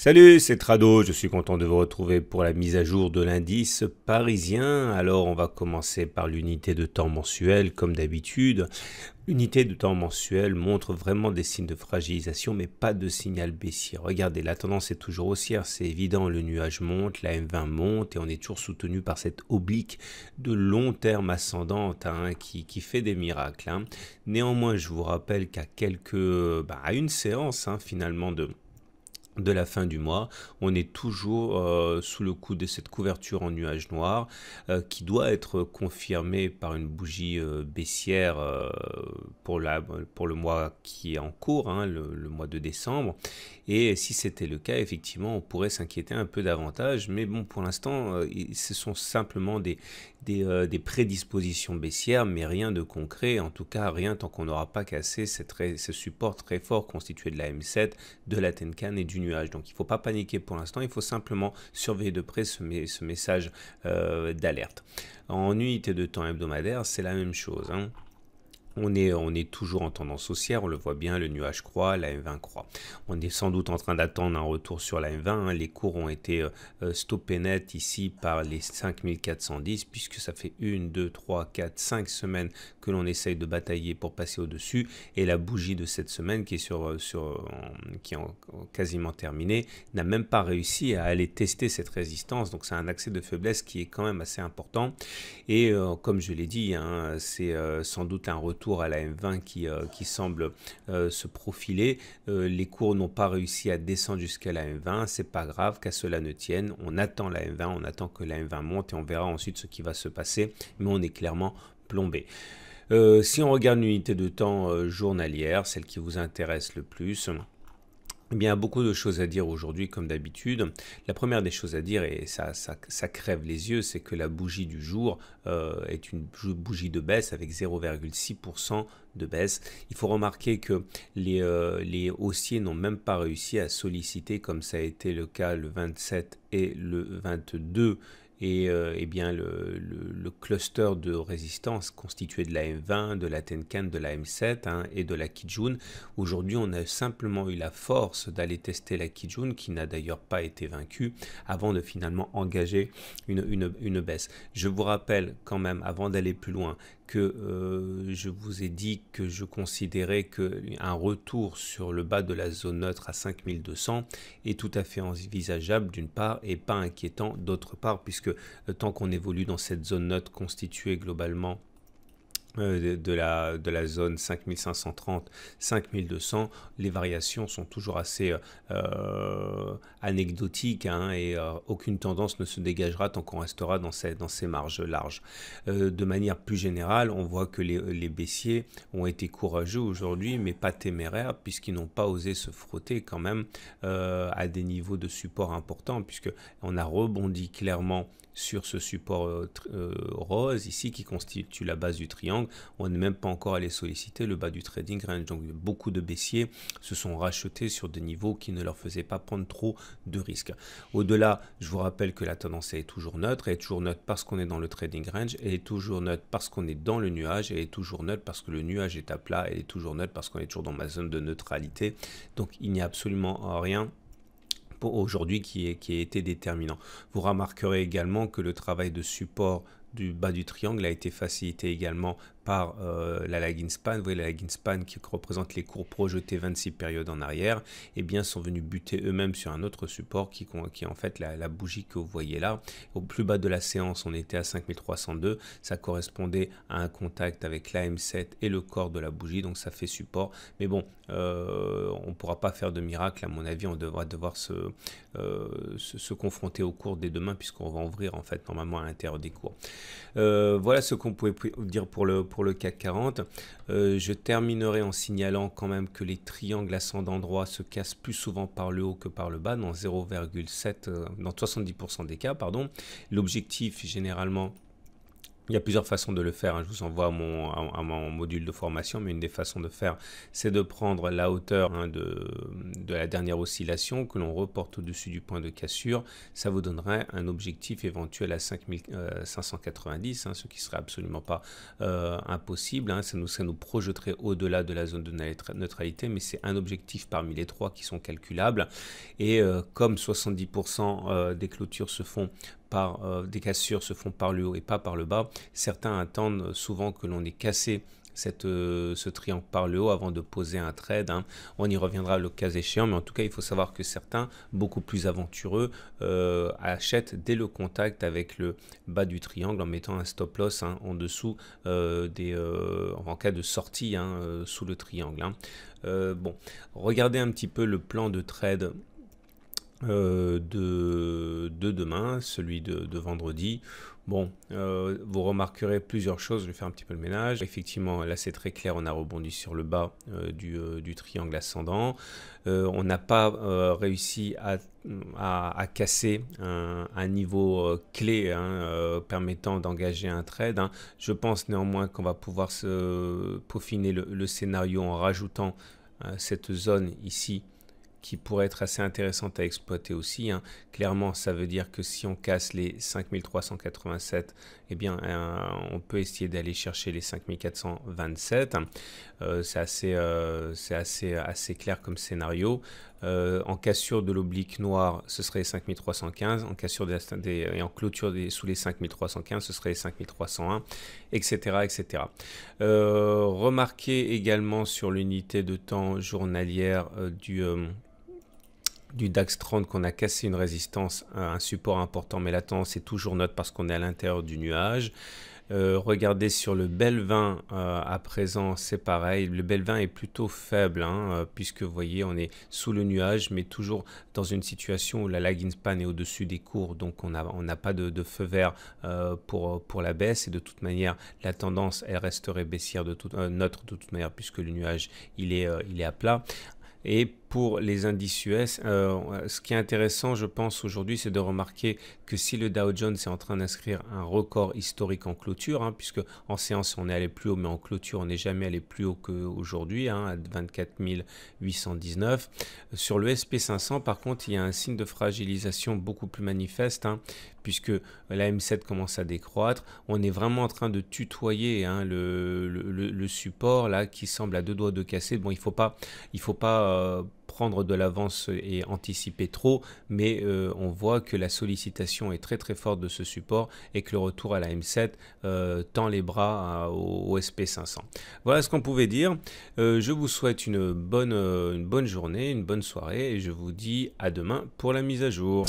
Salut, c'est Trado, je suis content de vous retrouver pour la mise à jour de l'indice parisien. Alors on va commencer par l'unité de temps mensuelle comme d'habitude. L'unité de temps mensuelle montre vraiment des signes de fragilisation mais pas de signal baissier. Regardez, la tendance est toujours haussière, c'est évident, le nuage monte, la M20 monte et on est toujours soutenu par cette oblique de long terme ascendante qui fait des miracles. Néanmoins, je vous rappelle qu'à à une séance finalement de la fin du mois, on est toujours sous le coup de cette couverture en nuage noir qui doit être confirmée par une bougie baissière pour le mois qui est en cours, le mois de décembre. Et si c'était le cas, effectivement, on pourrait s'inquiéter un peu davantage. Mais bon, pour l'instant, ce sont simplement des prédispositions baissières, mais rien de concret. En tout cas, rien tant qu'on n'aura pas cassé ce support très fort constitué de la M7, de la Tenkan et du nuage. Donc il ne faut pas paniquer pour l'instant, il faut simplement surveiller de près ce message d'alerte. En unité de temps hebdomadaire, c'est la même chose. On est toujours en tendance haussière, on le voit bien, le nuage croît, la M20 croît. On est sans doute en train d'attendre un retour sur la M20. Les cours ont été stoppés net ici par les 5410 puisque ça fait 1, 2, 3, 4, 5 semaines que l'on essaye de batailler pour passer au-dessus. Et la bougie de cette semaine qui est quasiment terminée n'a même pas réussi à aller tester cette résistance. Donc c'est un accès de faiblesse qui est quand même assez important. Et comme je l'ai dit, c'est sans doute un retour à la M20 qui semble se profiler. Les cours n'ont pas réussi à descendre jusqu'à la M20, c'est pas grave, qu'à cela ne tienne. On attend la M20, on attend que la M20 monte et on verra ensuite ce qui va se passer, mais on est clairement plombé. Si on regarde l'unité de temps journalière, celle qui vous intéresse le plus, eh bien, beaucoup de choses à dire aujourd'hui, comme d'habitude. La première des choses à dire, et ça crève les yeux, c'est que la bougie du jour est une bougie de baisse avec 0,6% de baisse. Il faut remarquer que les haussiers n'ont même pas réussi à solliciter, comme ça a été le cas le 27 et le 22, et bien le cluster de résistance constitué de la M20, de la Tenkan, de la M7 et de la Kijun. Aujourd'hui, on a simplement eu la force d'aller tester la Kijun, qui n'a d'ailleurs pas été vaincue, avant de finalement engager une baisse. Je vous rappelle quand même, avant d'aller plus loin, que je vous ai dit que je considérais qu'un retour sur le bas de la zone neutre à 5200 est tout à fait envisageable d'une part et pas inquiétant d'autre part, puisque tant qu'on évolue dans cette zone neutre constituée globalement de la zone 5530, 5200, les variations sont toujours assez anecdotiques et aucune tendance ne se dégagera tant qu'on restera dans ces marges larges. De manière plus générale, on voit que les baissiers ont été courageux aujourd'hui, mais pas téméraires, puisqu'ils n'ont pas osé se frotter quand même à des niveaux de support importants, puisqu'on a rebondi clairement sur ce support rose ici qui constitue la base du triangle. On n'est même pas encore allé solliciter le bas du trading range. Donc beaucoup de baissiers se sont rachetés sur des niveaux qui ne leur faisaient pas prendre trop de risques. Au-delà, je vous rappelle que la tendance est toujours neutre. Elle est toujours neutre parce qu'on est dans le trading range. Elle est toujours neutre parce qu'on est dans le nuage. Elle est toujours neutre parce que le nuage est à plat. Elle est toujours neutre parce qu'on est toujours dans ma zone de neutralité. Donc il n'y a absolument rien pour aujourd'hui qui a été déterminant. Vous remarquerez également que le travail de support du bas du triangle a été facilité également par la lagging span. Vous voyez la lagging span qui représente les cours projetés 26 périodes en arrière, et bien sont venus buter eux-mêmes sur un autre support qui est en fait la bougie que vous voyez là. Au plus bas de la séance, on était à 5302, ça correspondait à un contact avec la M7 et le corps de la bougie, donc ça fait support. Mais bon, on ne pourra pas faire de miracle, à mon avis. On devra devoir se confronter au cours des demain, puisqu'on va ouvrir en fait normalement à l'intérieur des cours. Voilà ce qu'on pouvait dire pour le CAC 40. Je terminerai en signalant quand même que les triangles ascendants droits se cassent plus souvent par le haut que par le bas, dans 0,7, dans 70% des cas, pardon. L'objectif généralement Il y a plusieurs façons de le faire, hein. Je vous envoie à mon module de formation, mais une des façons de faire, c'est de prendre la hauteur, hein, de la dernière oscillation que l'on reporte au-dessus du point de cassure. Ça vous donnerait un objectif éventuel à 5590, hein, ce qui serait absolument pas impossible, hein. Ça nous projetterait au-delà de la zone de neutralité, mais c'est un objectif parmi les 3 qui sont calculables. Et comme 70% des clôtures se font des cassures se font par le haut et pas par le bas, certains attendent souvent que l'on ait cassé ce triangle par le haut avant de poser un trade, hein. On y reviendra le cas échéant, mais en tout cas il faut savoir que certains, beaucoup plus aventureux, achètent dès le contact avec le bas du triangle en mettant un stop loss, hein, en dessous en cas de sortie, hein, sous le triangle, hein. Bon, regardez un petit peu le plan de trade de demain, celui de vendredi. Bon, vous remarquerez plusieurs choses. Je vais faire un petit peu le ménage. Effectivement, là c'est très clair, on a rebondi sur le bas du triangle ascendant. On n'a pas réussi à casser un niveau clé, hein, permettant d'engager un trade, hein. Je pense néanmoins qu'on va pouvoir se peaufiner le scénario en rajoutant cette zone ici, qui pourrait être assez intéressante à exploiter aussi, hein. Clairement, ça veut dire que si on casse les 5387, eh bien, on peut essayer d'aller chercher les 5427. C'est assez clair comme scénario. En cassure de l'oblique noir, ce serait 5315. En cassure et en clôture sous les 5315, ce serait 5301, etc. etc. Remarquez également sur l'unité de temps journalière du DAX 30 qu'on a cassé une résistance, un support important, mais la tendance est toujours neutre parce qu'on est à l'intérieur du nuage. Regardez sur le Belvin à présent, c'est pareil. Le Belvin est plutôt faible, hein, puisque vous voyez, on est sous le nuage, mais toujours dans une situation où la lagging span est au-dessus des cours, donc on n'a pas de feu vert pour la baisse. Et de toute manière, la tendance, elle resterait baissière neutre de toute manière, puisque le nuage, il est à plat. Et pour les indices US, ce qui est intéressant, je pense, aujourd'hui, c'est de remarquer que si le Dow Jones est en train d'inscrire un record historique en clôture, hein, puisque en séance, on est allé plus haut, mais en clôture, on n'est jamais allé plus haut qu'aujourd'hui, hein, à 24 819. Sur le SP500, par contre, il y a un signe de fragilisation beaucoup plus manifeste, hein, puisque la M7 commence à décroître. On est vraiment en train de tutoyer, hein, le support là qui semble à 2 doigts de casser. Bon, il faut pas prendre de l'avance et anticiper trop, mais on voit que la sollicitation est très très forte de ce support et que le retour à la M7 tend les bras au SP500. Voilà ce qu'on pouvait dire. Je vous souhaite une bonne journée, une bonne soirée et je vous dis à demain pour la mise à jour.